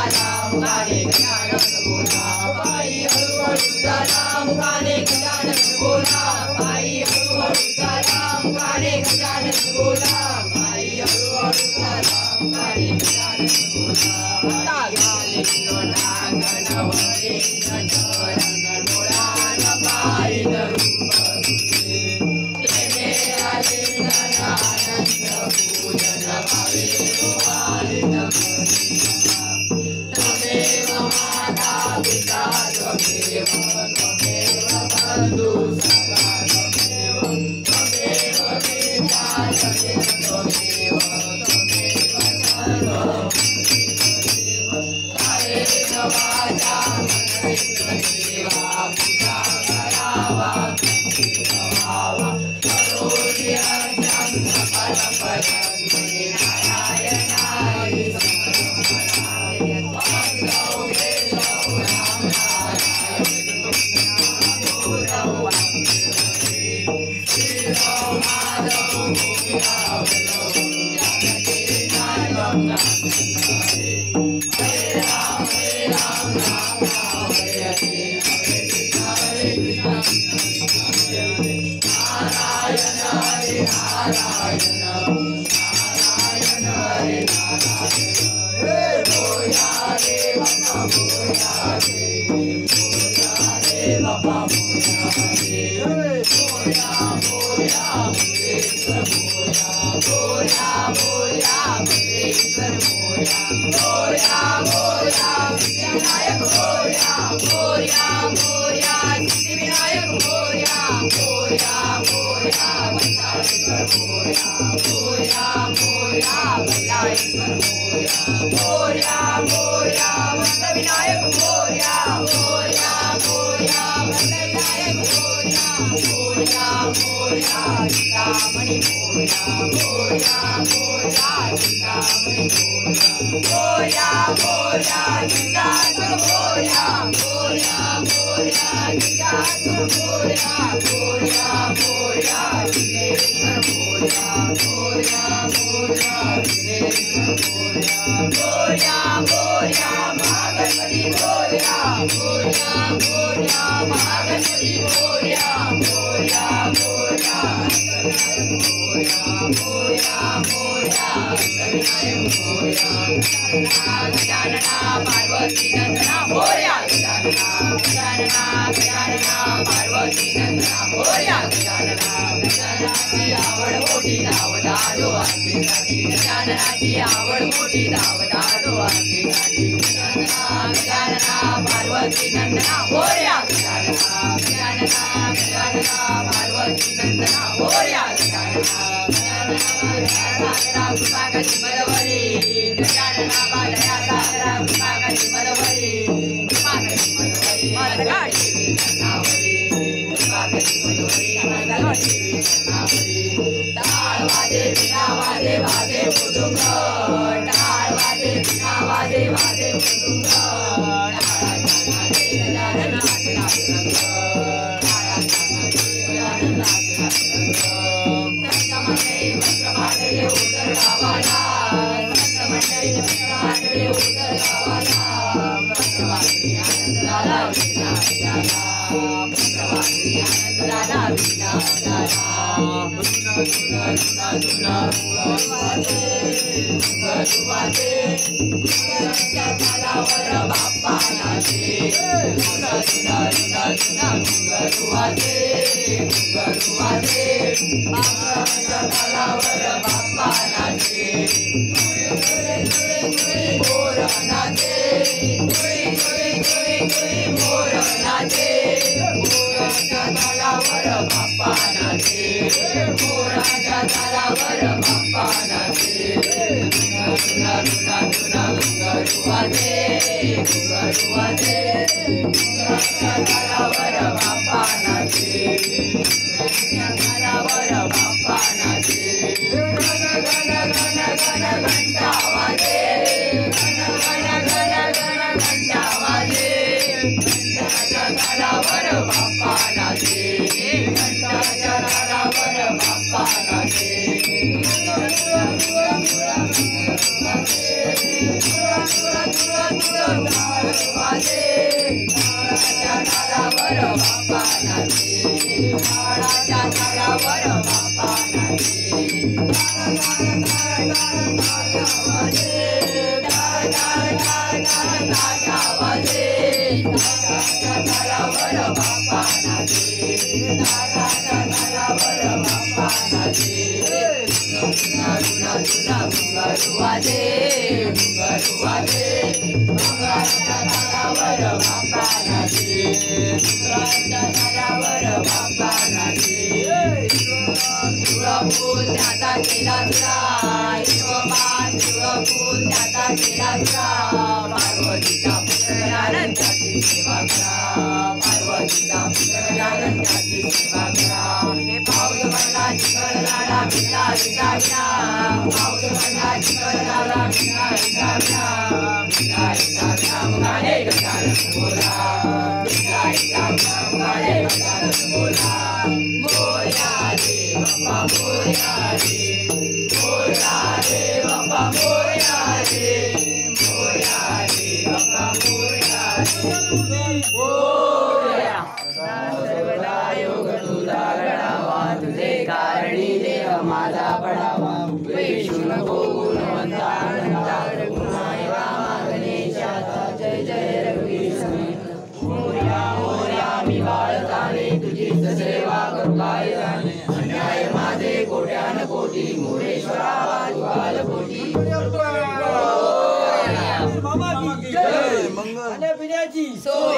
झाला मुखाने गजानन बोला पायी हळूहळू झाला मुखाने गजानन बोला पायी हळूहळू झाला मुखाने गजानन बोला पायी हळूहळू झाला मुखाने गजानन बोला आले लोटांगणावरे चरण डोळ्यान पाहिलं रूप तुझे प्रेमे आले आनंद पूजन भावे वालिन त्वमेव माता पिता त्वमेव त्वमेव बन्धु सखा त्वमेव त्वमेव विद्या त्वमेव त्वमेव सर्वं कायेन वाचा मनसेन सेवा पूजा करावा भावा करोति अर्घ्यं सकलफलन्मे नारायणाय समर्पयामि वन्दौ केशव राम नारायण श्रीराम माधव गोविन्दवल्लभ जानकी नायक हरे राम राम राम हरे हरे हरे कृष्ण नारायण हरे नारायण नारायण हरे नारायण हे बोया रे बाबा बोया रे बाबा बोया रे बोया बोया मुरेश्वर बोया बोया बोया मुरेश्वर बोया बोया बोया विनायक बोया बोया बोया सिद्धिविनायक बोया बोया बोया बल्लाळेश्वर बोया बोया बोया बल्लाळेश्वर बोया बोया बोया वरदविनायक बोया बोया बोया वरदविनायक बोया बोया बोया चिंतामणि बोया बोया बोया चिंतामणि बोया बोया बोया चिंतात्मक बोया बोया बोया चिंतात्मक बोया बोया बोया विघ्नेश्वर बोया बोया बोया विघ्नेश्वर बोया बोया बोया महागणपति बोया बोया बोया महागणपति बोया बोया बोया अष्टविनायक बोया बोया बोया अष्टविनायक बोया गजानना पार्वती नंदना बोया गजानना गजानना गजानना पार्वती नंदना बोया गजानना गजाननाची आवड मोठी धावताडो आरतीसाठी गजाननाची आवड मोठी धावताडो आरतीसाठी गजानना गजानना पार्वती नंदना बोया गजानना गजानना गजानना पार्वती नंदना बोया गजानना गजानना सागरा कृपा करी मदवरी गजानना बालया सागरा कृपा करी मदवरी कृपा करी मदवरी मदगाडी विघ्नावरी कृपा करी मदवरी मदगाडी विघ्नावरी टाळ वाजे विना वाजे वाजे मृदुंग टाळ वाजे विना वाजे वाजे मृदुंग टाळाचा नादे गजाननाचे नादरंग टाळाचा नादे गजाननाचे नादरंग संत मंडळी मंत्र पाठवले उदर गावाला संत मंडळी मंत्र पाठवले उदर गावाला मंत्र वाजवी आनंद झाला विना झाला मंत्र वाजवी आनंद झाला विना झाला घुंगरूच्या तालावर बाप्पा नाचे घुंगरू वाजे बाप्पाच्या तालावर बाप्पा नाचे मोर नाचे मोर नाचे मोराच्या तालावर बाप्पा नाचे मोराच्या तालावर बाप्पा नाचे घुंगरू वाजे मोराच्या तालावर बाप्पा नाचे तालावर बाप्पा नाचे घन घन घन घन घंटा वाजे घन घन घन घन घंटा वाजे घंटाच्या तालावर बाप्पा नाचे घंटाच्या तालावर बाप्पा नाचे झाडावर बाप्पा नाचे झाडाच्या झाडावर बाप्पा नाचे झाडावर बाप्पा नाचे घुंगरू वाजे घुंगराच्या झाडावर बाप्पा नाचे घुंगराच्या झाडावर बाप्पा नाचे पिवळं फूल त्याचा केला तुरा हिरवं पान पिवळं फूल त्याचा केला तुरा पार्वतीचा पुत्र लालन त्याची सेवा करा पार्वतीचा पुत्र लालन त्याची सेवा करा हे पाऊस पडला चिखल झाला भिजला भिजला भिजला पाऊस पडला चिखल झाला भिजला भिजला भिजला भिजला भिजला भिजला मुगाने गजानन बोला भिजला भिजला भिजला मुगाने गजानन बोला मोरया रे बाप्पा मोरया रे बाप्पा मोरया रे बाप्पा मोरया रे मोरया सर्वदा योग तुझा घडावा तुझे कारणी देह माझा पडावा वेशू नको गुणवंता गणेशाचा जय जय रघुवीर मोरया मोरया मी बाळकाने तुझीच सेवा करू काय जाणे अन्याय माझे कोट्यान कोटी मोरेश्वरा वाल कोटी सोय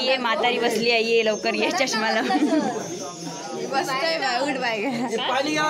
ये म्हातारी बसली आहे ये लवकर ये चष्माला बसतोय उठ बाय पाणी घ्या